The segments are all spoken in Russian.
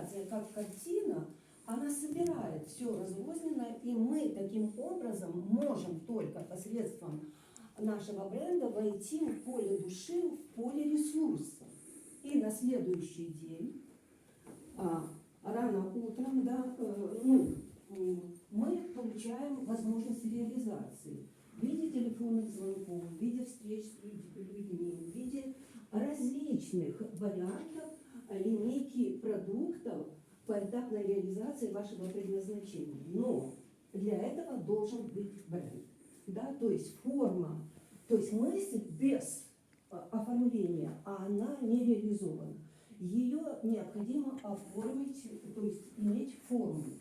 визуализация как картина, она собирает все разрозненное, и мы таким образом можем только посредством нашего бренда войти в поле души, в поле ресурса. И на следующий день, рано утром, да, мы получаем возможность реализации в виде телефонных звонков, в виде встреч с людьми, в виде различных вариантов линейки продуктов, поэтапной реализации вашего предназначения. Но для этого должен быть бренд. Да? То есть форма, то есть мысль без оформления, а она не реализована. Ее необходимо оформить, то есть иметь форму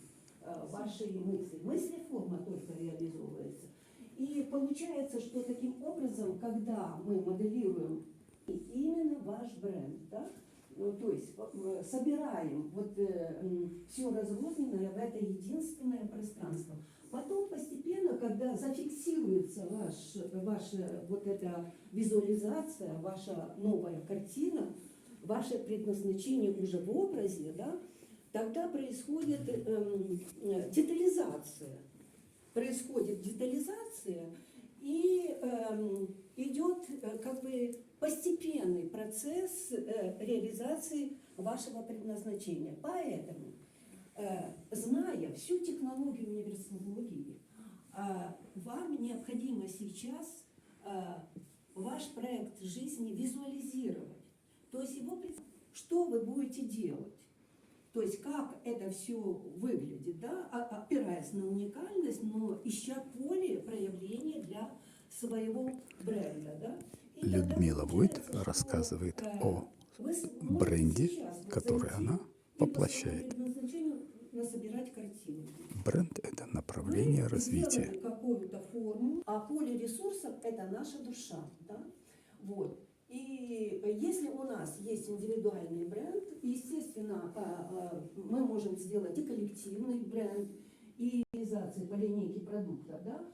вашей мысли. Мысли форма только реализовывается. И получается, что таким образом, когда мы моделируем именно ваш бренд, да, то есть собираем вот все разрозненное в это единственное пространство. Потом постепенно, когда зафиксируется ваша вот эта визуализация, ваша новая картина, ваше предназначение уже в образе, да, тогда происходит детализация. Происходит детализация, и идет как бы постепенный процесс реализации вашего предназначения. Поэтому, зная всю технологию универсологии, вам необходимо сейчас ваш проект жизни визуализировать. То есть его, что вы будете делать. То есть как это все выглядит, да, опираясь на уникальность, но ища поле проявления для своего бренда. Да. Людмила Войт рассказывает о бренде, который она воплощает. Бренд – это направление развития. Какую-то форму, а поле ресурсов – это наша душа. Да? Вот. И если у нас есть индивидуальный бренд, естественно, мы можем сделать и коллективный бренд, и реализацию по линейке продукта, да?